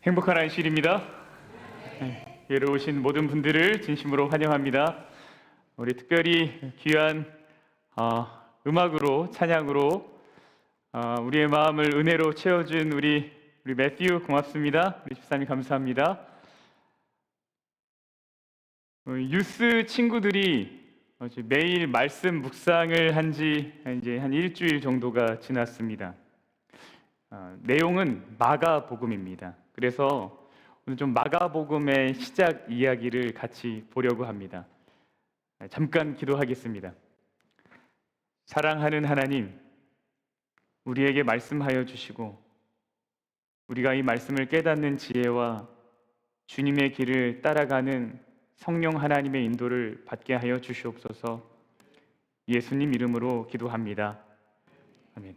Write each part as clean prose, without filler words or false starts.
행복한 안식일입니다. 예로 오신 모든 분들을 진심으로 환영합니다. 우리 특별히 귀한 음악으로, 찬양으로 우리의 마음을 은혜로 채워준 우리 매튜 고맙습니다. 우리 집사님 감사합니다. 유스 친구들이 매일 말씀 묵상을 한 지 이제 한 일주일 정도가 지났습니다. 내용은 마가복음입니다. 그래서 오늘 좀 마가복음의 시작 이야기를 같이 보려고 합니다. 잠깐 기도하겠습니다. 사랑하는 하나님, 우리에게 말씀하여 주시고 우리가 이 말씀을 깨닫는 지혜와 주님의 길을 따라가는 성령 하나님의 인도를 받게 하여 주시옵소서. 예수님 이름으로 기도합니다. 아멘.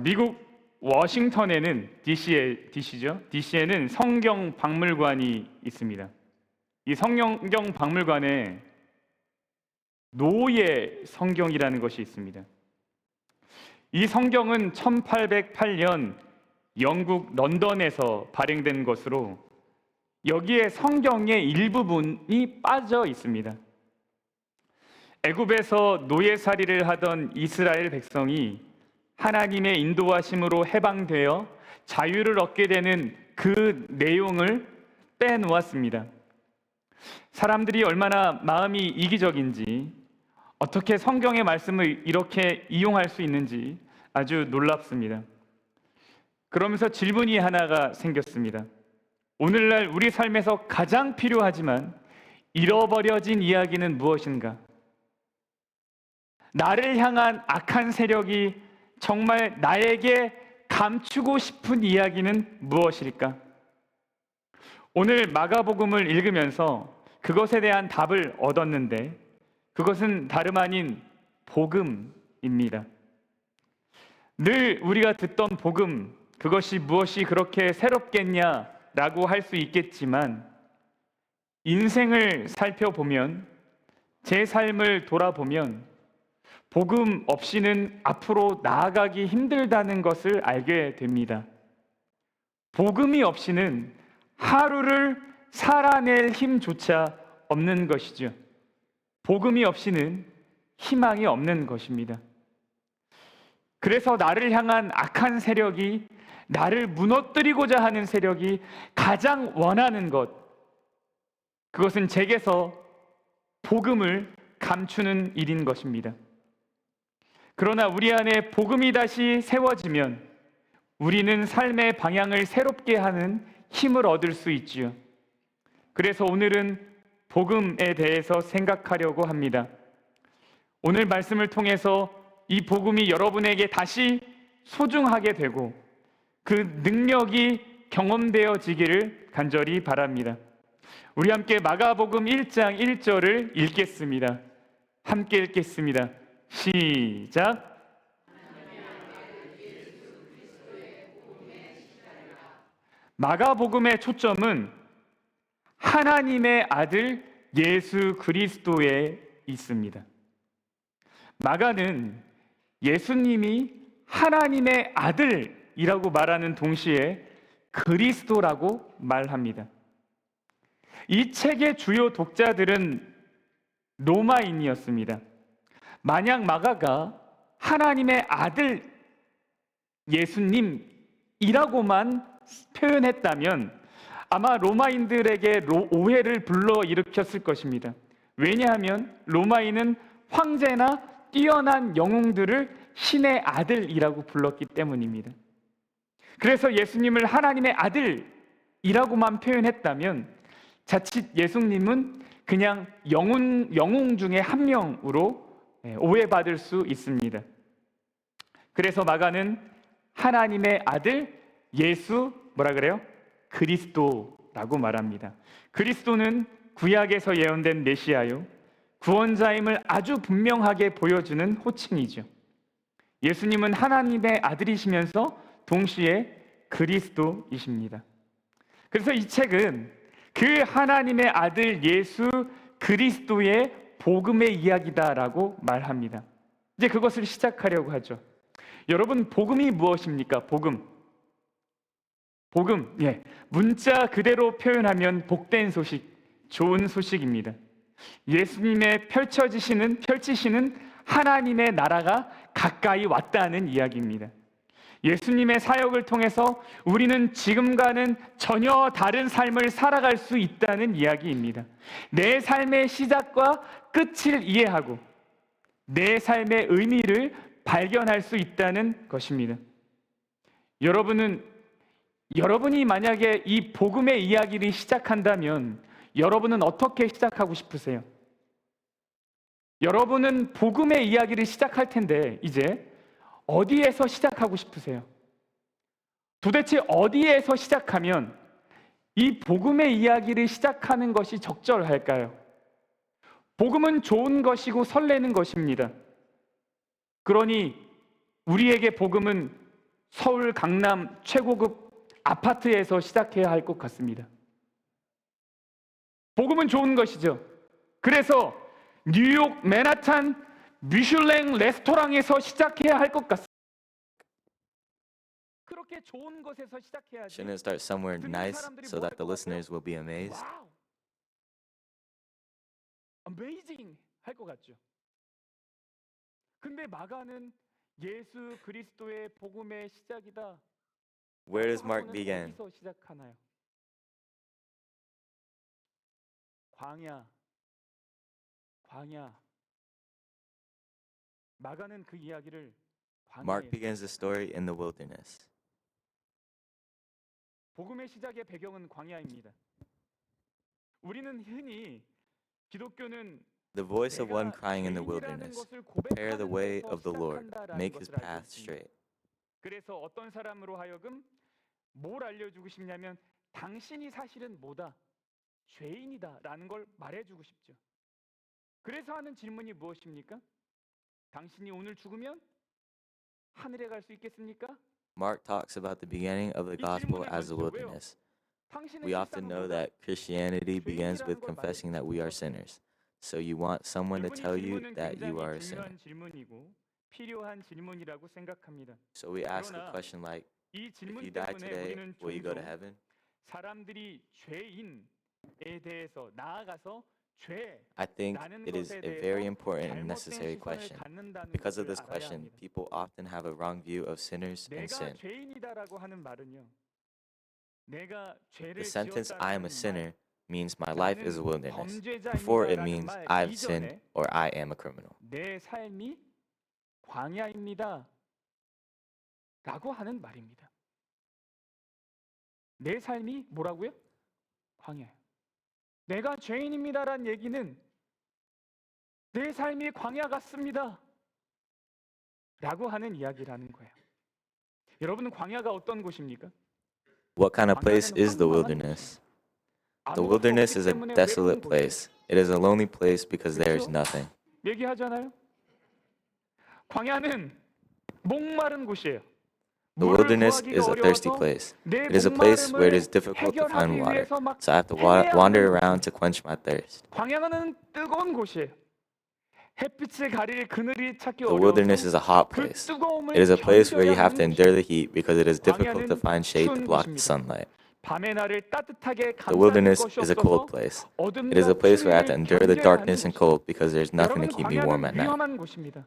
미국 워싱턴에는 DC에는 성경 박물관이 있습니다. 이 성경 박물관에 노예 성경이라는 것이 있습니다. 이 성경은 1808년 영국 런던에서 발행된 것으로 여기에 성경의 일부분이 빠져 있습니다. 애굽에서 노예살이를 하던 이스라엘 백성이 하나님의 인도하심으로 해방되어 자유를 얻게 되는 그 내용을 빼놓았습니다. 사람들이 얼마나 마음이 이기적인지, 어떻게 성경의 말씀을 이렇게 이용할 수 있는지 아주 놀랍습니다. 그러면서 질문이 하나가 생겼습니다. 오늘날 우리 삶에서 가장 필요하지만 잃어버려진 이야기는 무엇인가? 나를 향한 악한 세력이 정말 나에게 감추고 싶은 이야기는 무엇일까? 오늘 마가복음을 읽으면서 그것에 대한 답을 얻었는데 그것은 다름 아닌 복음입니다. 늘 우리가 듣던 복음, 그것이 무엇이 그렇게 새롭겠냐라고 할 수 있겠지만 인생을 살펴보면, 제 삶을 돌아보면 복음 없이는 앞으로 나아가기 힘들다는 것을 알게 됩니다. 복음이 없이는 하루를 살아낼 힘조차 없는 것이죠. 복음이 없이는 희망이 없는 것입니다. 그래서 나를 향한 악한 세력이, 나를 무너뜨리고자 하는 세력이 가장 원하는 것, 그것은 제게서 복음을 감추는 일인 것입니다. 그러나 우리 안에 복음이 다시 세워지면 우리는 삶의 방향을 새롭게 하는 힘을 얻을 수 있지요. 그래서 오늘은 복음에 대해서 생각하려고 합니다. 오늘 말씀을 통해서 이 복음이 여러분에게 다시 소중하게 되고 그 능력이 경험되어지기를 간절히 바랍니다. 우리 함께 마가복음 1장 1절을 읽겠습니다. 함께 읽겠습니다. 시작. 마가복음의 초점은 하나님의 아들 예수 그리스도에 있습니다. 마가는 예수님이 하나님의 아들이라고 말하는 동시에 그리스도라고 말합니다. 이 책의 주요 독자들은 로마인이었습니다. 만약 마가가 하나님의 아들 예수님이라고만 표현했다면 아마 로마인들에게 오해를 불러일으켰을 것입니다. 왜냐하면 로마인은 황제나 뛰어난 영웅들을 신의 아들이라고 불렀기 때문입니다. 그래서 예수님을 하나님의 아들이라고만 표현했다면 자칫 예수님은 그냥 영웅 중에 한 명으로 오해받을 수 있습니다. 그래서 마가는 하나님의 아들 예수 뭐라 그래요? 그리스도라고 말합니다. 그리스도는 구약에서 예언된 메시아요, 구원자임을 아주 분명하게 보여주는 호칭이죠. 예수님은 하나님의 아들이시면서 동시에 그리스도이십니다. 그래서 이 책은 그 하나님의 아들 예수 그리스도의 복음의 이야기다라고 말합니다. 이제 그것을 시작하려고 하죠. 여러분, 복음이 무엇입니까? 복음. 복음, 문자 그대로 표현하면 복된 소식, 좋은 소식입니다. 예수님의 펼치시는 하나님의 나라가 가까이 왔다는 이야기입니다. 예수님의 사역을 통해서 우리는 지금과는 전혀 다른 삶을 살아갈 수 있다는 이야기입니다. 내 삶의 시작과 끝을 이해하고 내 삶의 의미를 발견할 수 있다는 것입니다. 여러분이 만약에 이 복음의 이야기를 시작한다면 여러분은 어떻게 시작하고 싶으세요? 여러분은 복음의 이야기를 시작할 텐데 이제 어디에서 시작하고 싶으세요? 도대체 어디에서 시작하면 이 복음의 이야기를 시작하는 것이 적절할까요? 복음은 좋은 것이고 설레는 것입니다. 그러니 우리에게 복음은 서울 강남 최고급 아파트에서 시작해야 할 것 같습니다. 복음은 좋은 것이죠. 그래서 뉴욕 맨하탄 미슐랭 레스토랑에서 시작해야 할 것 같습니다. 그렇게 좋은 곳에서 시작해야지. Shouldn't it start somewhere 듣는 nice 사람들이 so 뭐 that the 할 것 listeners will be amazed? 와우, amazing 할 것 같죠. 근데 마가는 예수 그리스도의 복음의 시작이다. Where does Mark 하고는 begin? 어디서 시작하나요? 광야. 마가는 그 이야기를 Mark 광야에 begins the story in the wilderness. 복음의 시작의 배경은 광야입니다. 우리는 흔히 기독교는 The voice of one 내가 crying in the 죄인이라는 wilderness, 것을 prepare the 고백하는 way 데서 of the Lord, 시작한다라는 make his 것을 알고 path 있습니다. straight. 그래서 어떤 사람으로 하여금 뭘 알려주고 싶냐면 당신이 사실은 뭐다? 죄인이다라는 걸 말해주고 싶죠. 그래서 하는 질문이 무엇입니까? 당신이 오늘 죽으면 하늘에 갈 수 있겠습니까? Mark talks about the beginning of the 이 gospel 질문을 as the 던지죠. 왜요? wilderness. 당신의 We often know 일상은 뭐다? that Christianity begins with 죄인이라는 걸 confessing that we are 말해주고 sinners. So you want someone to 여러분, 이 tell you 질문은 that you are 굉장히 a sinner. 중요한 질문이고 필요한 질문이라고 생각합니다. So we ask a 그러나 question like, 이 if 질문 you die 때문에 today, 우리는 will you go to 종종 heaven? 사람들이 죄인에 대해서 나아가서 I think 죄라는 it is 것에 a very 대해서 important and 잘못된 necessary 시선을 question. 갖는다는 Because of 것을 this 알아야 question, 합니다. people often have a wrong view of sinners and 내가 sin. 죄인이다라고 하는 말은요. 내가 죄를 The sentence I am 지었다라는 a sinner means my 말, life is a 나는 wilderness. Before it 범죄자입니다라는 means 말 I've sinned 이전에 or I am a criminal. 내 삶이 광야입니다. 라고 하는 말입니다. 내 삶이 뭐라고요? 광야예요. 내가 죄인입니다라는 얘기는 내 삶이 광야 같습니다. 라고 하는 이야기라는 거예요. 여러분은 광야가 어떤 곳입니까? What kind of place is the wilderness? The wilderness is a desolate place. It is a lonely place because there is nothing. 얘기하잖아요. 광야는 목마른 곳이에요. The wilderness is a thirsty place. It is a place where it is difficult to find water. So I have to wander around to quench my thirst. 광야는 뜨거운 곳이에요. 햇빛을 가릴 그늘이 찾기 The wilderness is a hot 그 place. 뜨거움을 It is a place where you 견뎌야 have to 하는 endure the heat because it is difficult to 광야는 find shade to 추운 block the 곳입니다. sunlight. 밤의 날을 따뜻하게 The 감싸는 wilderness 것이 is a 없어서 cold place. 어둠과 It is a place where I have to 추위를 endure the 견뎌야 darkness 하는 and 곳이에요. cold because there's nothing to 여러분, keep me warm 광야는 at night. 위험한 곳입니다.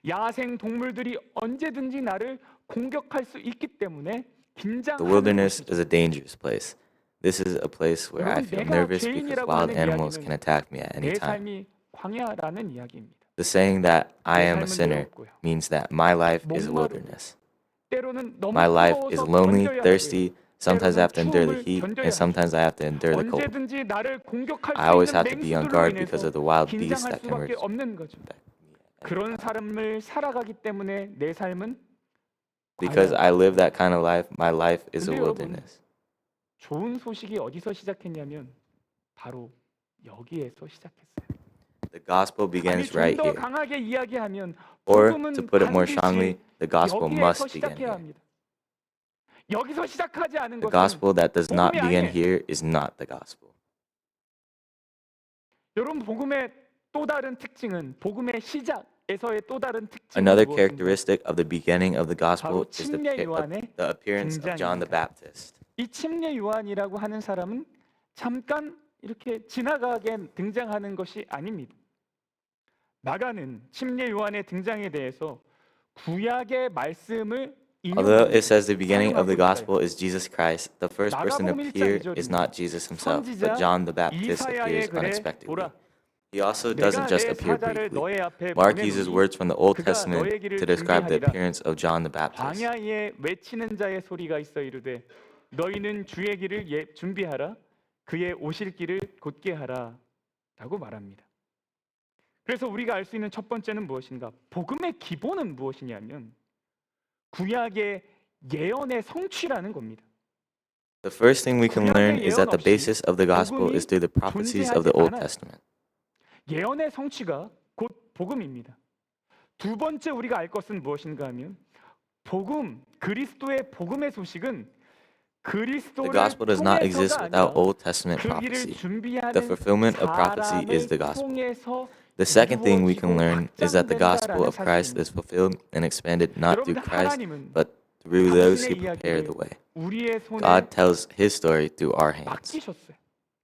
야생 동물들이 언제든지 나를 공격할 수 있기 때문에 The 긴장하는 wilderness 곳이죠. is a dangerous place. This is a place where I 여러분, feel 내가 nervous because 죄인이라고 wild 하는 animals 이야기는 can attack me at any 내 time. 삶이 광야라는 이야기입니다. The saying that I 내 am a 삶은 sinner 외롭고요. means that my life is a 목마르고 wilderness. 때로는 너무 My life is 뜨거워서 lonely, 견뎌야 thirsty. 하고요. Sometimes I have to endure the 추움을 heat, 견뎌야 and sometimes I have to endure the cold. 언제든지 나를 공격할 I always 수 have to 있는 be on 맹수들로 guard because 인해서 of the wild beasts 긴장할 that can 수밖에 없는 거죠. 그런 삶을 살아가기 때문에 내 삶은 Because 광야예요. I live that kind of life, my life is a 근데 여러분, wilderness. 좋은 소식이 어디서 시작했냐면 바로 여기에서 시작했어요. The gospel 아니 begins 좀 right 더 here. 강하게 이야기하면 Or, 복음은 to put it more 반드시 strongly, the gospel 여기에서 must begin 시작해야 here. 합니다. 여기서 시작하지 않은 The 것은 gospel that does not 복음이 begin 아니에요. here is not the gospel. 여러분 복음의 또 다른 특징은 복음의 시작에서의 또 다른 특징은 Another 무엇입니까? characteristic of the beginning of the gospel 바로 is 침례 요한의 the appearance of John the 등장입니다. Baptist. 이 침례 요한이라고 하는 사람은 잠깐 이렇게 지나가게 등장하는 것이 아닙니다. 마가는 침례 요한의 등장에 대해서 구약의 말씀을 Although 인용하고 it says the beginning of the 사용하고 있어요. gospel is Jesus Christ, the first person to 마가복음 1장 appear 2절입니다. is not Jesus himself, 선지자 but John the Baptist 이사야의 appears 글에 unexpectedly. 보라. He also 내가 doesn't just 내 appear 사자를 briefly. 너의 앞에 Mark uses 보내노니 words from the Old 그가 Testament 너의 길을 to describe the 준비하리라. appearance of John the Baptist. 광야에 외치는 자의 소리가 있어 이르되 너희는 주의 길을 준비하라. 그의 오실 길을 곧게 하라. 라고 말합니다. 그래서 우리가 알 수 있는 첫 번째는 무엇인가? 복음의 기본은 무엇이냐면 구약의 예언의 성취라는 겁니다. The first thing we can learn is that the basis of the gospel is through the prophecies of the Old Testament. 예언의 성취가 곧 복음입니다. 두 번째 우리가 알 것은 무엇인가 하면 복음, 그리스도의 복음의 소식은 The 그리스도를 gospel does not exist 통해서가 without 아니라 Old Testament 그 길을 prophecy. 준비하는 The fulfillment of prophecy is the 사람을 gospel. 통해서 The second thing we can learn is that the gospel 확장된다라는 of Christ 사실입니다. is fulfilled and expanded not through 여러분들 Christ, 하나님은 but through those who 당신의 prepare 이야기를 the way. 우리의 손에 God tells his story through our hands. 맡기셨어요.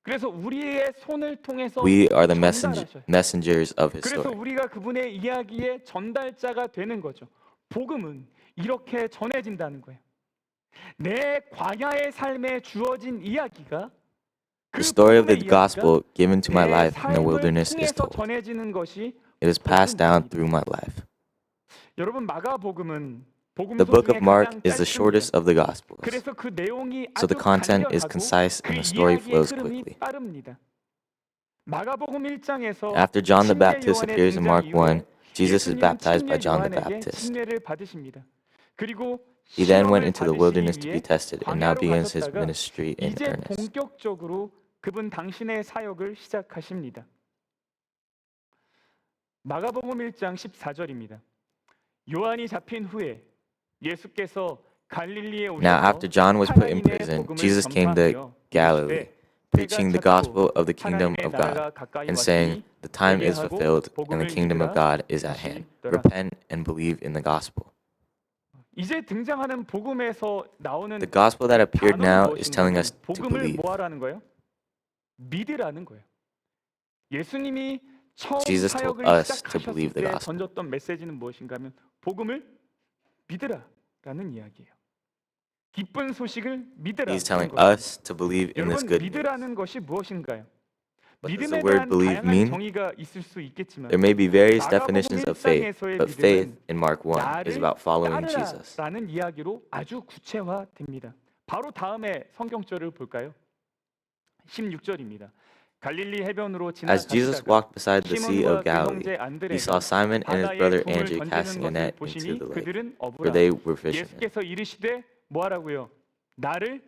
그래서 우리의 손을 통해서 We are the 전달하셔요. messengers of his 그래서 story. 우리가 그분의 이야기의 전달자가 되는 거죠. 복음은 이렇게 전해진다는 거예요. 내 광야의 삶에 주어진 이야기가 그 The story of the 복음의 이야기가 gospel given to my 내 life in the 삶을 wilderness is 통해서 told. 전해지는 것이 It is passed down 복음입니다. through my life. 여러분 마가복음은 복음서 The book 중에 of Mark 가장 is the 짧습니다. shortest of the gospels. 그래서 그 내용이 So 아주 the content is 간결하고 concise 그 and the story 이야기의 flows 흐름이 quickly. 빠릅니다. 마가복음 1장에서 After John the 침례 Baptist 요한의 appears in 등장 Mark 1, 이후에 Jesus is 예수님은 baptized by 침례 John the 요한에게 Baptist. 침례를 받으십니다. 그리고 He then 시험을 went into the 받으시기 wilderness to 위해 be tested and now 광야로 begins his 가셨다가 ministry in 이제 earnest. 본격적으로 그분 당신의 사역을 시작하십니다. 마가복음 1장 14절입니다. 요한이 잡힌 후에 예수께서 갈릴리에 Now, after John was put in 하나님의 prison, 복음을 Jesus came to 전파하여 Galilee, 이르시되 preaching the gospel of the kingdom 하나님의 of God, 나라가 가까이 and 왔으니 saying, The time is 회개하고 fulfilled, and the 복음을 kingdom of 믿으라 God is at hand. 하시더라. Repent and believe in the gospel. 이제 등장하는 복음에서 나오는 The gospel that appeared 단어는 now is 무엇인가 telling 하면 us to 복음을 believe. 뭐하라는 거예요? 믿으라는 거예요. 예수님이 처음 Jesus told 사역을 us to 시작하셨을 believe the 때 gospel. 던졌던 메시지는 무엇인가 하면 복음을 믿으라라는 이야기예요. 기쁜 소식을 믿으라는 He's telling 것입니다. us to believe in this 여러분 good news. 믿으라는 것이 무엇인가요? What does 믿음에 the word 대한 believe 다양한 mean? 정의가 있을 수 있겠지만 There may be various 마가복음 definitions of faith, 1장에서의 but faith 믿음은 in Mark 1 is 나를 about following Jesus. 따르라라는 이야기로 아주 구체화됩니다. 바로 다음에 성경절을 볼까요? 16절입니다. 갈릴리 해변으로 As Jesus 지나가시다가 walked beside the Sea 시몬과 of 그 Galilee, 형제 he 안드레가 saw Simon and his 바다에 brother 돌을 Andrew 던지는 casting a 것을 net into 보시니 the lake, 그들은 for 어부라. they were fishermen. 예수께서 이르시되 뭐하라고요? 나를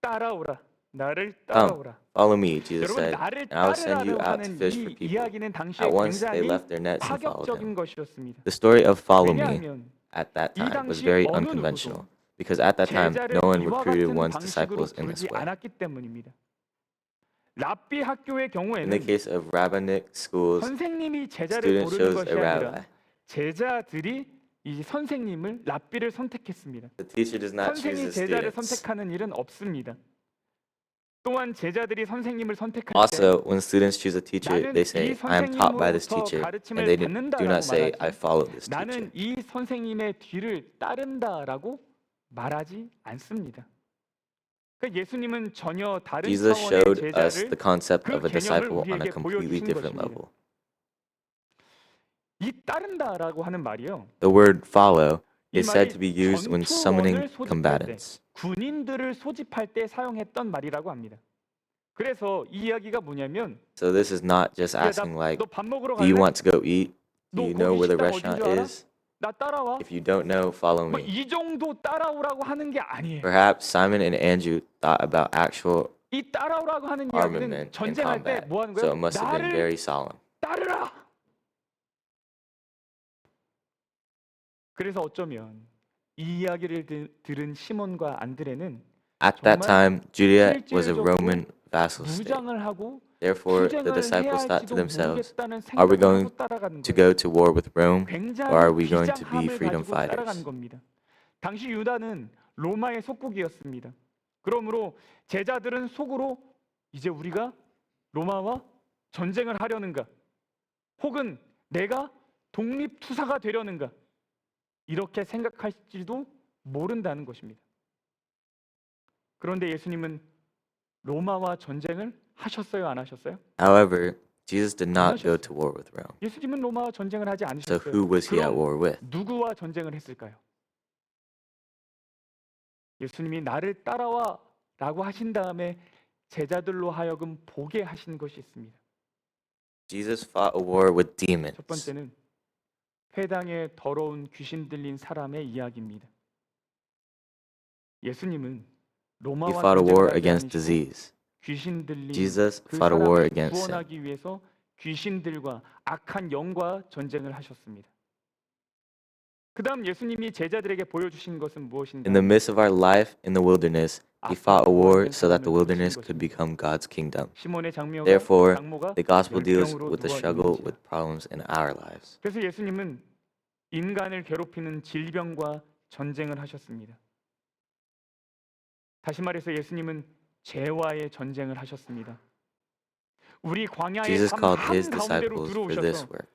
따라오라. 나를 따라오라. Follow me, Jesus 여러분 said, 나를 and I will send you 따르라고 out to 하는 fish for 이 people. 이야기는 당시에 At once they 굉장히 left their nets and followed 파격적인 him. 것이었습니다. The story of follow me 왜냐하면 at that 이 time was 당시 very 어느 unconventional, 누구도 because at that time 제자를 no one 이와 recruited 같은 one's 방식으로 disciples in 부르지 this way. 않았기 때문입니다. 랍비 학교의 In the 경우에는 case of rabbinic schools, 선생님이 제자를 students 고르는 chose 것이 a 아니라 rabbi. 제자들이 이 선생님을 랍비를 선택했습니다. The teacher does not choose 선생이 the 제자를 students. 선택하는 일은 없습니다. 또한 제자들이 선생님을 선택할 때 Also, when students choose a teacher, 나는 they 이 say, I am taught by this 선생님으로부터 teacher, 가르침을 and they do 받는다라고 not say, 말하지 I follow this teacher. 나는 이 선생님의 뒤를 따른다라고 말하지 않습니다. 그러니까 예수님은 전혀 다른 Jesus 차원의 showed us 제자를 the concept 그 of a 개념을 disciple on a 우리에게 completely 보여주신 different 것입니다. level. 이 따른다라고 하는 말이요. The word follow 이 is said 말이 to be used when 전투원을 summoning 소집할 때, combatants. 군인들을 소집할 때 사용했던 말이라고 합니다. 그래서 이 이야기가 뭐냐면 So this is not just 야, asking like, 너 밥 먹으러 do you 갈래? want to go eat? Do 너 you know 거기 where the 식당 어딘 restaurant 줄 알아? is? 나 따라와. If you don't know, follow 뭐 me. 이 정도 따라오라고 하는 게 아니에요. Perhaps Simon and Andrew thought about actual 이 따라오라고 하는 이야기는 armament and 전쟁할 때 combat, 뭐 하는 so 거예요? it must have been 나를 very solemn. 따르라. 그래서 어쩌면 이 이야기를 들은 시몬과 안드레는 At that 정말 time, Judea was a 실질적으로 Roman vassal state. 무장을 하고 Therefore, the 투쟁을 해야 disciples thought 할지도 to themselves, 모르겠다는 Are we 생각을 going 하고 따라가는 to 거예요. go to war with Rome, 굉장히 or are we going to be 비장함을 freedom 가지고 따라가는 fighters? 겁니다. 당시 유다는 로마의 속국이었습니다. 그러므로 제자들은 속으로 이제 우리가 로마와 전쟁을 하려는가? 혹은 내가 독립투사가 되려는가? 이렇게 생각할지도 모른다는 것입니다. 그런데 예수님은 로마와 전쟁을 하셨어요, 안 하셨어요? However, Jesus did not go to war with Rome. 예수님은 로마와 전쟁을 하지 So 않으셨어요. who was he at 그럼 war with? 누구와 전쟁을 했을까요? 예수님이 나를 따라와 라고 하신 다음에 제자들로 하여금 보게 하신 것이 있습니다. Jesus fought a war with 첫 demons. 번째는 회당에 더러운 귀신 들린 사람의 이야기입니다. 예수님은 He 로마와 fought a war 전쟁을 하지 against 않으시고 disease. 귀신 들린 Jesus 그 fought a war 사람을 against sin. 구원하기 위해서 귀신들과 악한 영과 전쟁을 하셨습니다. 그다음 예수님이 제자들에게 보여주신 것은 무엇인가? In the midst of our life in the wilderness, he fought a war so that the wilderness could become God's kingdom. 시몬의 장모가 Therefore, the gospel deals 열병으로 with the 누워 struggle 있는지라. with problems in our lives. 그래서 예수님은 인간을 괴롭히는 질병과 전쟁을 하셨습니다. 다시 말해서 예수님은 죄와의 전쟁을 하셨습니다. 우리 광야의 Jesus 삶 called his 한가운데로 disciples for this 들어오셔서 work.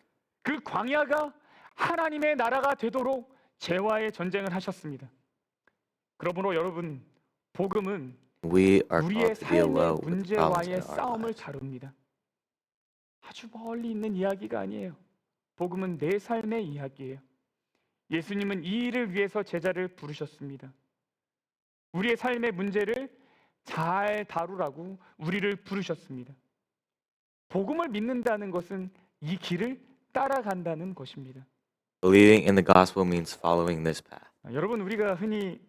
그 광야가 하나님의 나라가 되도록 죄와의 전쟁을 하셨습니다. 그러므로 여러분, 복음은 We are 우리의 called to deal well 삶의 with the problems 문제와의 in our 싸움을 lives. 다룹니다. 아주 멀리 있는 이야기가 아니에요. 복음은 내 삶의 이야기예요. 예수님은 이 일을 위해서 제자를 부르셨습니다. 우리의 삶의 문제를 잘 다루라고 우리를 부르셨습니다. 복음을 믿는다는 것은 이 길을 따라간다는 것입니다. Believing in the gospel means following this path. 여러분, 우리가 흔히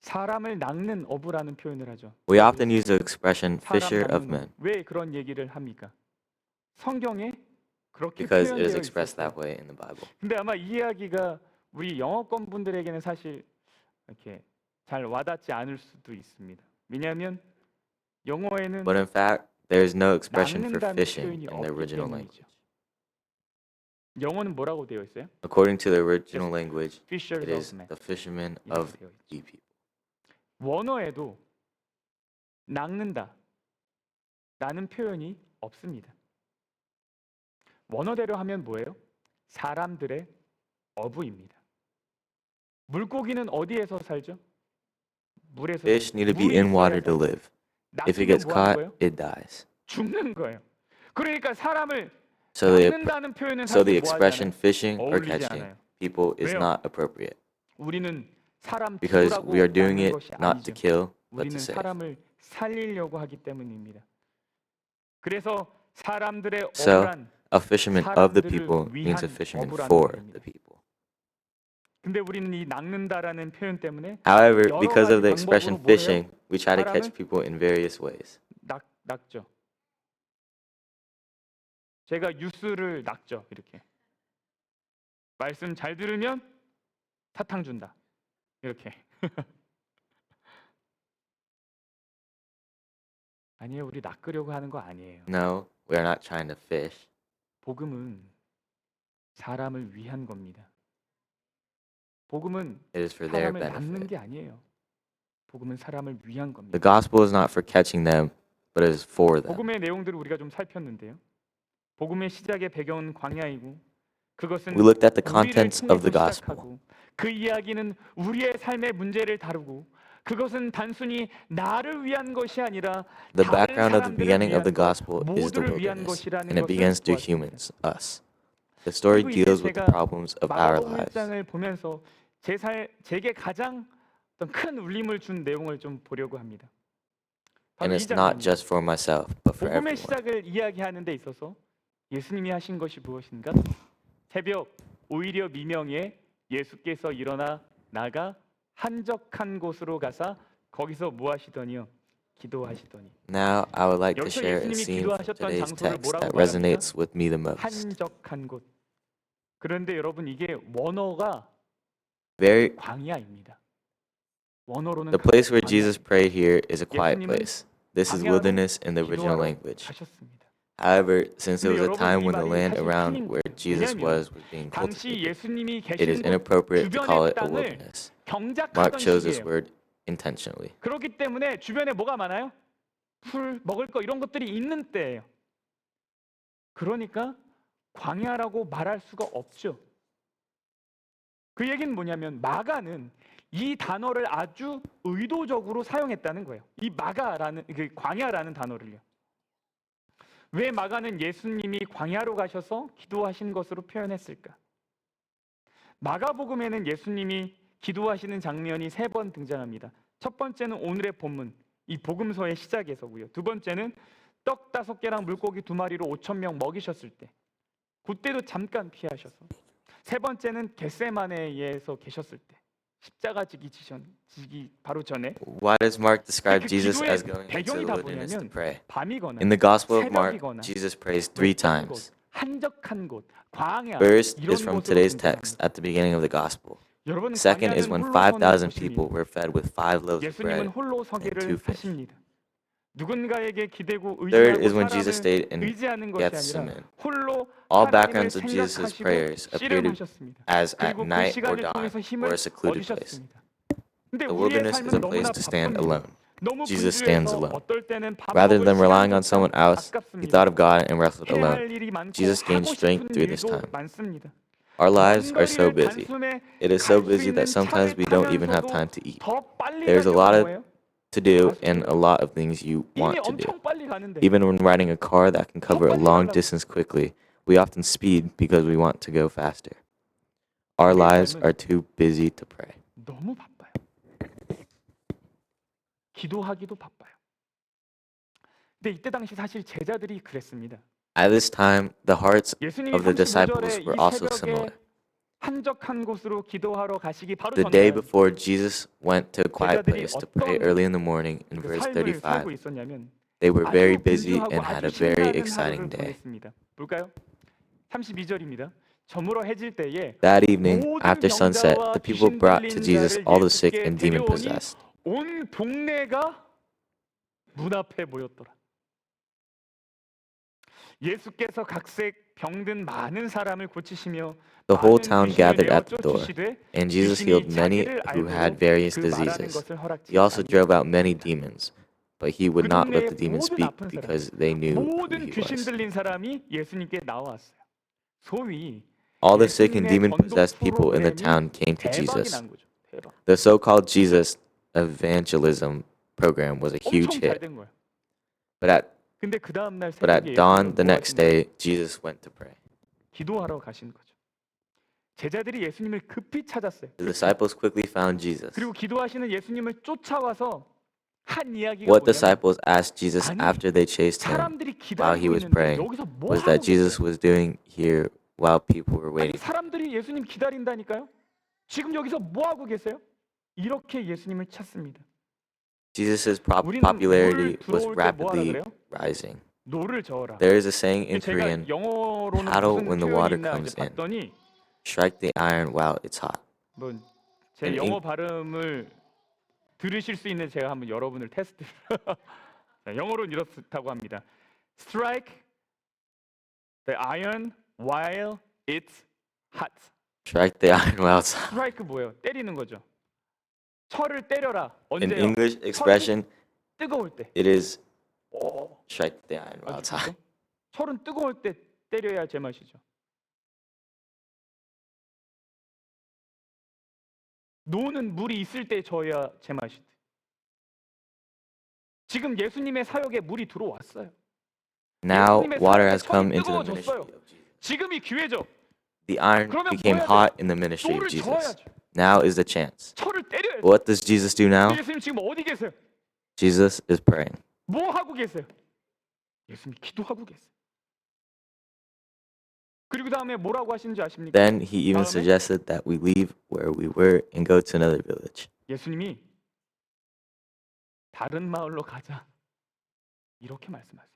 사람을 낚는 어부라는 표현을 하죠. We often use the expression 사람 fisher of 낚는 men 어부. 왜 그런 얘기를 합니까? 성경에 그렇게 because it is 표현되어 expressed 있었어요. that way in the Bible. 근데 아마 이 이야기가 우리 영어권 분들에게는 사실 이렇게 잘 와닿지 않을 수도 있습니다. 왜냐하면 영어에는 But in fact, there is no expression for 낚는다는 fishing 표현이 in the 없기 original 때문이죠. language. 영어는 뭐라고 되어 있어요? According to the original language, Fishers it is of men. the fishermen 이렇게 of 되어 있죠. the people. 원어에도 낚는다 라는 표현이 없습니다. 원어대로 하면 뭐예요? 사람들의 어부입니다. 물고기는 어디에서 살죠? 물에서 Fish need to be 물이 in 있어야 water to 살죠. live. If it 낚으면 gets 뭐 하는 caught, 거예요? it dies. 죽는 거예요. 그러니까 사람을 So the, 낚는다는 표현은 so the 사실 뭐 expression 하지 않아요? fishing or 어울리지 catching 않아요. people is 왜요? not appropriate 우리는 사람 because 죽으라고 we are doing 낚는 it 것이 not to 아니죠. kill, but 우리는 to save. 사람을 살리려고 하기 때문입니다. 그래서 사람들의 So, 어부란 a fisherman of the 사람들을 people means a 위한 fisherman 어부라는 for 말입니다. the people. 근데 우리는 이 낚는다라는 표현 때문에 However, 여러 because of 가지 the expression 방법으로 뭐 해요? fishing, we try to catch 사람을 people in various ways. 낚죠. 제가 뉴스를 낚죠. 이렇게 말씀 잘 들으면 사탕 준다. 이렇게. 아니에요. 우리 낚으려고 하는 거 아니에요. No, we are not trying to fish. 복음은 사람을 위한 겁니다. 복음은 It is for their 사람을 낚는 benefit. 게 아니에요. 복음은 사람을 위한 겁니다. The gospel is not for catching them, but it is for them. 복음의 내용들을 우리가 좀 살폈는데요. 복음의 시작의 배경은 광야이고 그것은 We looked at the 우리를 contents of the 통해서 gospel. 시작하고 그 이야기는 우리의 삶의 문제를 다루고 그것은 단순히 나를 위한 것이 아니라 The 다른 background of the 사람들을 beginning of the 위한 것, gospel is the 모두를 위한 wilderness, 것이라는 and it begins 것을 through 보았습니다. humans, us. The story 그리고 이제 deals with the 제가 problems of our 마가복음 lives. 1장을 보면서 제게 가장 어떤 큰 울림을 준 내용을 좀 보려고 합니다. And 바로 it's not 2장입니다. just for myself, but for 복음의 everyone. 시작을 이야기하는 데 있어서 예수님이 하신 것이 무엇인가? 새벽 오히려 미명에 예수께서 일어나 나가 한적한 곳으로 가사 거기서 뭐 하시더니요? 기도하시더니. Now, I would like to 여기서 share a 예수님이 scene from 기도하셨던 today's 장소를 text 뭐라고 that 말합니까? resonates with me the most. 한적한 곳. 그런데 여러분 이게 원어가 Very, 광야입니다. 원어로는 the place where 광야. Jesus prayed here is a quiet 예수님은 place. This is 광야로 wilderness in the original 기도하러 language. 가셨습니다. However, since it 근데 was a 여러분, time 이 when the 말이 land 사실 around 틀린 where 거예요. Jesus 왜냐하면 was being 당시 cultivated, 예수님이 it is 계신 곳 inappropriate to call 주변의 it a 땅을 wilderness. 경작하던 Mark chose this 시기예요. word intentionally. 그렇기 때문에 주변에 뭐가 많아요? 풀, 먹을 거 이런 것들이 있는 때예요. 그러니까 광야라고 말할 수가 없죠. 그 얘기는 뭐냐면 마가는 이 단어를 아주 의도적으로 사용했다는 거예요. 이 마가라는 그 광야라는 단어를요. 왜 마가는 예수님이 광야로 가셔서 기도하신 것으로 표현했을까? 마가복음에는 예수님이 기도하시는 장면이 3번 등장합니다. 첫 번째는 오늘의 본문, 이 복음서의 시작에서고요. 두 번째는 떡 5개랑 물고기 2마리로 5,000명 먹이셨을 때, 그때도 잠깐 피하셔서, 세 번째는 겟세마네에서 계셨을 때, 십자가 지기 바로 전에. Why does Mark describe 그 Jesus as 기도의 going into 배경이 the 다 wilderness to 뭐냐면 pray? 밤이거나 In the Gospel of Mark, 새벽이거나 Jesus prays 3 외딴 곳, times. 한적한 곳, 광야 First 이런 is from 곳으로 today's 등장합니다. text at the beginning of the Gospel. 여러분 Second is 광야는 when 홀로 5,000 서는 people 곳입니다. were fed with 5 loaves of 예수님은 bread 홀로 and 2 서기를 fish. 하십니다. 누군가에게 기대고 Third 의지하고 is when Jesus 사람을 stayed in 의지하는 것이 아니라 Gethsemane. 홀로 All 하나님을 backgrounds of Jesus' 생각하시고 prayers appear to 씨름하셨습니다. as at 그리고 그 night or 시간을 dawn 통해서 or 힘을 a secluded place. 얻으셨습니다. 근데 The 우리의 wilderness is a 삶은 place 너무나 to stand 바쁩니다. alone. 너무 Jesus stands 분주해서 alone. 어떨 때는 밥 Rather 먹을 than relying on 시간조차 someone else, he 아깝습니다. thought of God and wrestled 해야 alone. 할 일이 많고 Jesus gained 하고 strength 싶은 through this 일도 time. 많습니다. Our lives 먼 are so 거리를 busy. 단숨에 It is so 갈 수 busy 있는 that sometimes 차를 we don't even have 타면서도 time to eat. 더 빨리 There's a 가려고 lot of 뭐예요? to do 가속도를 and a lot of things you 이미 want to do. 엄청 빨리 가는데 Even when riding a car that can cover a 빨리 long 가려고. distance quickly, we often speed because we want to go faster. Our 우리의 lives 삶은 are too busy to pray. 너무 바빠요. 기도하기도 바빠요. 근데 이때 당시 사실 제자들이 그랬습니다. At this time, the hearts 예수님이 of the disciples 35절에 were 이 also 새벽에 similar. 한적한 곳으로 기도하러 가시기 바로 The day 전날 before Jesus went to a quiet 제자들이 place to pray 어떤 early in the morning, in 그 verse 삶을 살고 35, 있었냐면 they were very 아주 busy 분주하고 and had 아주 a very 신나는 exciting 하루를 day. 보냈습니다. 볼까요? 32절입니다. 저물어 해질 때에 That evening, 모든 after sunset, 병자와 the people 귀신 brought to 들린 Jesus 자를 all the sick 예수께 and demon 데려오니 possessed. 온 동네가 문 앞에 모였더라. 예수께서 각색 병든 많은 사람을 고치시며 The whole 많은 town 귀신을 gathered 내어 at the door, 쫓으시되 and Jesus 귀신이 healed many 자기를 who 알므로 had various 그 말하는 diseases. 것을 허락지 He also drove out many 아니하니라. demons, but he would 그 not let 동네의 the demons 모든 speak 아픈 사람, because they knew who 모든 he 귀신 was. 들린 사람이 예수님께 나왔어요. 소위 All the sick and 예수님의 demon 전도 possessed people in the 프로그램이 town came to 대박이 Jesus. 난 거죠. 대박. The so-called Jesus evangelism program was a huge 엄청 잘 hit. 된 거예요. But 근데 그 다음 날 at 새벽에 dawn 예수님은 the 뭐 next 하시나요? day, Jesus went to pray. 기도하러 가신 거죠. 제자들이 예수님을 급히 찾았어요. The disciples quickly found Jesus. 그리고 기도하시는 예수님을 쫓아와서 한 이야기가 What 뭐냐면 disciples asked Jesus 아니, after they chased him 사람들이 while he 기다리고 was 있는데 praying 여기서 뭐 was 하고 that Jesus 계세요? was doing here while people were 아니 waiting. 사람들이 예수님 기다린다니까요. 지금 여기서 뭐 하고 계세요? 이렇게 예수님을 찾습니다. Jesus' 우리는 popularity 물 was 들어올 때 뭐 하라 rapidly 그래요? rising. 노를 저어라. There is a saying in 제가 Korean, 영어로는 paddle 무슨 when the 표현이 water 있나 comes 이제 in. 봤더니 Strike the iron while it's hot. 제 in 영어 발음을 들으실 수 있는 제가 한번 여러분을 테스트. 자, 영어로는 이렇다고 합니다. Strike the iron while it's hot. Strike the iron while it's hot. 스트라이크 뭐예요? 때리는 거죠. 철을 때려라. In 언제요? English expression, 뜨거울 때. it is 오, strike the iron while it's hot. 아시죠? 철은 뜨거울 때 때려야 제맛이죠. 노는 물이 있을 때 저어야 제맛이지. 지금 예수님의 사역에 물이 들어왔어요. Now 예수님의 water 사역에 has come 철이 into the ministry 뜨거워졌어요. of Jesus. 지금이 기회죠. The iron 그러면 became 뭐 해야 hot in the ministry of 노를 Jesus. 저어야죠. Now is the chance. 철을 때려야죠. What does Jesus do now? 예수님 지금 어디 계세요? Jesus is praying. 뭐 하고 계세요? 예수님 기도하고 계세요. 그리고 다음에 뭐라고 하시는지 아십니까? Then he even 다음에 suggested that we leave where we were and go to another village. 예수님이 다른 마을로 가자 이렇게 말씀하세요.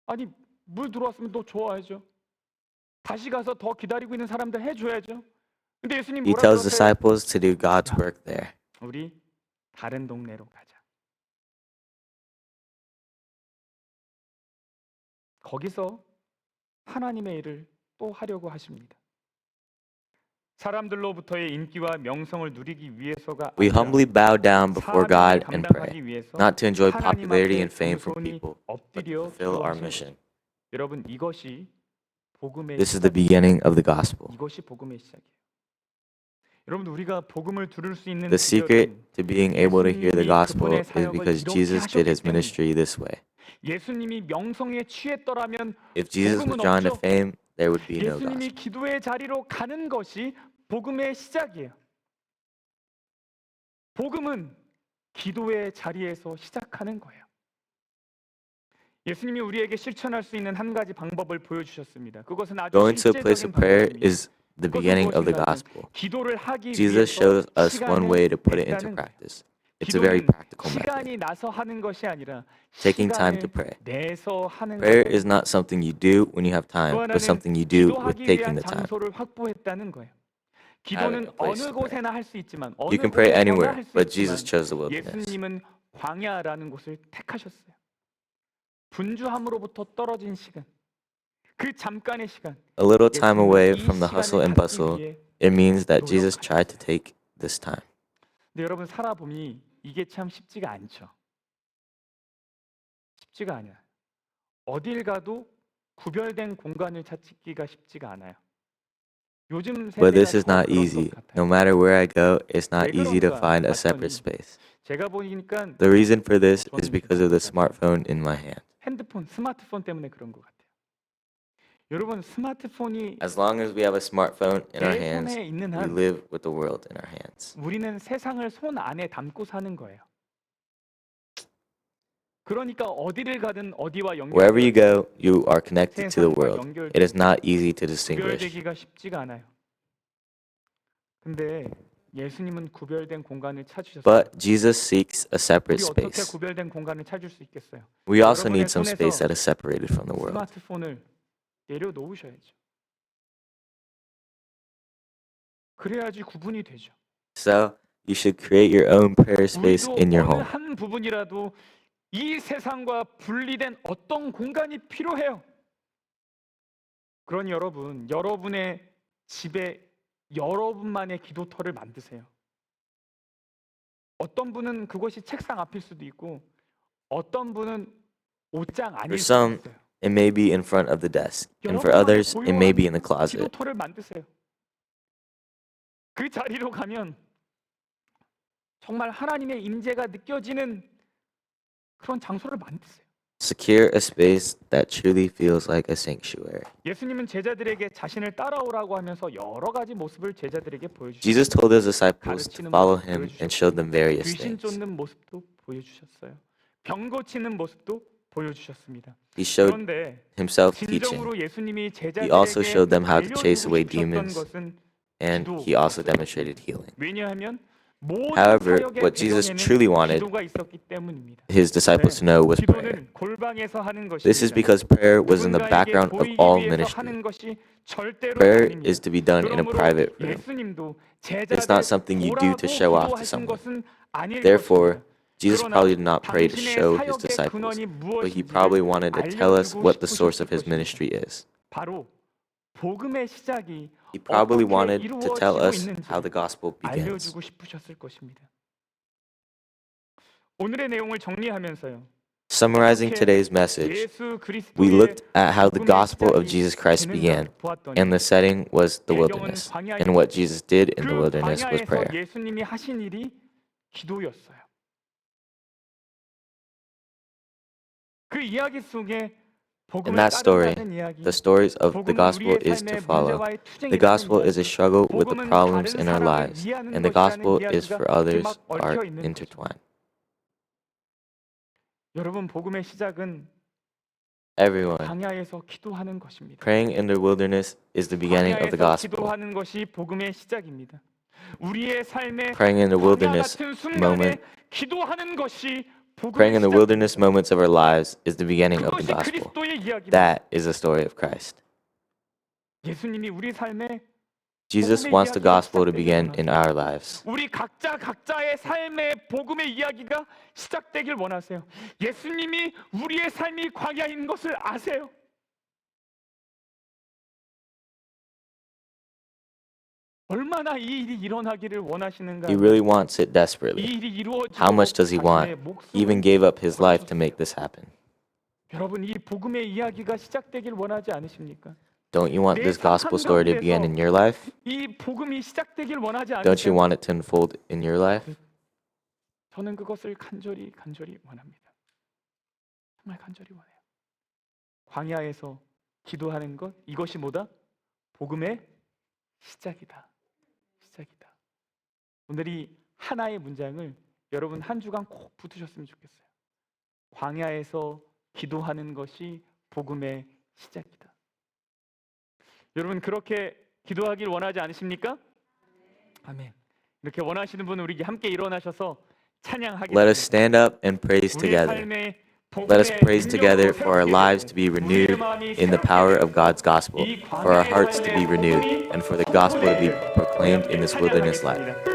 아니 물 들어왔으면 너 좋아야죠. 다시 가서 더 기다리고 있는 사람들 해줘야죠. 근데 예수님 He 뭐라 tells 그러세요? disciples to do God's work there. 우리 다른 동네로 가자. 거기서 하나님의 일을 또 하려고 하십니다. 사람들로부터의 인기와 명성을 누리기 위해서가 We 아니라 humbly bow down before 사명을 God and pray, 감당하기 위해서 not to enjoy 하나님 popularity 앞에 and fame from 겸손히 people, but to 엎드려 fulfill our 기도하신 mission. 거죠. 여러분 이것이 복음의 This is the 시작입니다. beginning of the gospel. 이것이 복음의 시작이에요. 여러분 우리가 복음을 들을 수 있는 The secret 비결은 to being able to hear the 예수님이 gospel 그분의 is 사역을 because 이렇게 Jesus did his 하셨기 ministry this way. 예수님이 명성에 취했더라면 If Jesus was 복음은 drawn to 없죠. fame, there would be no 예수님이 gospel. 기도의 자리로 가는 것이 복음의 시작이에요. 복음은 기도의 자리에서 시작하는 거예요. 예수님이 우리에게 실천할 수 있는 한 가지 방법을 보여주셨습니다. 그것은 아주 Going to a place 실제적인 of prayer 방법입니다. is the beginning of the gospel. 기도를 하기 Jesus 위해서 shows us one way to put it into 시간을 냈다는 거예요. practice. It's a very 기도는 practical method. 시간이 나서 하는 것이 아니라 Taking time to 시간을 pray. 내서 하는 Prayer 거예요. is not something you do when you have time, 또 but 하나는 something you do with 기도하기 taking 위한 the time. 장소를 확보했다는 거예요. Having 기도는 a place 어느 to pray. 곳에나 할 수 있지만 어느 You can pray 곳에서나 anywhere, 할 수 but 있지만 Jesus chose the wilderness. 예수님은 광야라는 곳을 택하셨어요. 분주함으로부터 떨어진 시간, 그 잠깐의 시간. A little time 예수님은 away 이 from the hustle 시간을 and 갖기 bustle, 위해 it means that Jesus 노력하셨어요. tried to take this time. 근데 여러분 살아보니 이게 참 쉽지가 않죠. 쉽지가 않아요. 어딜 가도 구별된 공간을 찾기가 쉽지가 않아요. 요즘 But 세대가 this is 더 not 그런 easy. 것 No 같아요. matter where I go, it's not 왜 easy to 그런가 find a 봤더니 separate space. 제가 보니까 The reason for this is 저는 because of the 그렇습니다. smartphone in my hand. 핸드폰, 스마트폰 때문에 그런 것 같아요. 여러분 스마트폰이 As long as we have a smartphone in our 내 hands, 손에 있는 we 한 live with the world in our hands. 우리는 세상을 손 안에 담고 사는 거예요. 그러니까 어디를 가든 어디와 Wherever you 연결되어 go, you are connected to the 세상과 world. It is not easy to distinguish. 구별되기가 쉽지가 않아요. 근데 예수님은 구별된 공간을 찾으셨어요. But Jesus seeks a separate 우리 어떻게 space. 구별된 공간을 찾을 수 있겠어요? We also 여러분의 need some 손에서 space that is separated from the world. 스마트폰을 내려놓으셔야죠. 그래야지 구분이 되죠. So, you should create your own prayer space 우리도 in your 어느 home. 한 부분이라도 이 세상과 분리된 어떤 공간이 필요해요. 그러니 여러분, 여러분의 집에 여러분만의 기도터를 만드세요. 어떤 분은 그것이 책상 앞일 수도 있고 어떤 분은 옷장 For 안일 수도 some, 있어요. it may be in front of the desk, and for others, it may be in the closet. 기도터를 만드세요. 그 자리로 가면 정말 하나님의 임재가 느껴지는 그런 장소를 만드세요. Secure a space that truly feels like a sanctuary. 예수님은 제자들에게 자신을 따라오라고 하면서 여러 가지 모습을 제자들에게 보여주셨어요. Jesus told his disciples to follow him and showed them various 귀신 things. 쫓는 모습도 보여주셨어요. 병 고치는 모습도 보여주셨습니다. He showed 그런데 himself teaching, 진정으로 예수님이 He also 제자들에게 showed them how to chase away 알려주고 싶었던 demons, 것은 and he also demonstrated healing. 왜냐하면 모든 However, 사역의 what Jesus 배경에는 truly wanted 기도가 있었기 때문입니다. his disciples to know was prayer. 기도는 골방에서 하는 This is 것입니다. because prayer was in the 누군가에게 background of 보이기 all 위해서 ministry. 하는 것이 절대로 Prayer 아닙니다. is to be done in a 그러므로 private room. 예수님도 It's not something you do to show off to 기도하신 someone. 것은 아닐 Therefore, 것입니다. Jesus 그러나 probably did not pray to 당신의 show his 사역의 disciples, 근원이 but he 무엇인지를 probably wanted to tell us 알려주고 what the source of his 싶으셨을 ministry 것입니다. is. 바로 복음의 시작이 He probably 어떻게 wanted to tell 이루어지고 us how the 있는지 gospel begins. 알려주고 싶으셨을 것입니다. 오늘의 내용을 정리하면서 Summarizing 어떻게 today's message, 예수 we 그리스도의 looked at how the 복음의 gospel of 시작이 Jesus Christ 되는가 began, 보았더니 and the setting was the 배경은 wilderness, 광야입니다. and what Jesus did in the 그 wilderness was 광야에서 prayer. 예수님이 하신 일이 기도였어요. 그 이야기 속에 In 복음을 that story, 따른다는 이야기, the stories of the 복음은 gospel 우리의 is to 삶의 follow. 문제와의 The 투쟁이라는 gospel is a 이야기, struggle with the 복음은 problems 다른 in our 사람을 lives, 위하는 and the 것이라는 gospel is 이야기가 for others 막 얽혀 are 있는 거죠. intertwined. 여러분 복음의 시작은 Everyone, 광야에서 기도하는 것입니다. praying in the wilderness is the beginning of the 광야에서 gospel. 기도하는 것이 복음의 시작입니다. 우리의 삶의 Praying in the 광야 wilderness 같은 순간에 moment, 기도하는 것이 praying 복음의 in the 시작. wilderness moments of our lives is the beginning of the 그것이 gospel. 그리스도의 이야기입니다. That is the story of Christ. 예수님이 우리 삶에 Jesus wants the gospel to begin in our lives. 우리 각자의 삶의 복음의 이야기가 시작되길 원하세요. 예수님이 우리의 삶이 광야인 것을 아세요. 얼마나 이 일이 일어나기를 원하시는가? He really wants it 이 desperately. 일이 이루어지도록 How much does he want? 자신의 목숨을 Even gave up his life to make this happen. 여러분, 이 복음의 이야기가 시작되길 원하지 않으십니까? Don't you want this gospel story to begin in your life? 이 복음이 시작되길 원하지 Don't you 않으세요? want it to unfold in your life? 저는 그것을 간절히 원합니다. 정말 간절히 원해요. 광야에서 기도하는 것, 이것이 뭐다? 복음의 시작이다. 시작이다. 오늘 이 하나의 문장을 여러분 한 주간 꼭 붙으셨으면 좋겠어요. 광야에서 기도하는 것이 복음의 시작이다. 여러분 그렇게 기도하길 원하지 않으십니까? 아멘. 이렇게 원하시는 분은 우리 함께 일어나셔서 찬양하겠습니다. Let us stand up and praise 우리의 together. 삶의 Let us 복음의 praise together 능력으로 for our 새롭게 lives to be 되고, renewed 우리의 마음이 in the power of God's gospel, 이 for our 광야의 hearts to be 삶의 renewed, 복음이 and for the gospel to be proclaimed in this 함께 wilderness life. 찬양하겠습니다.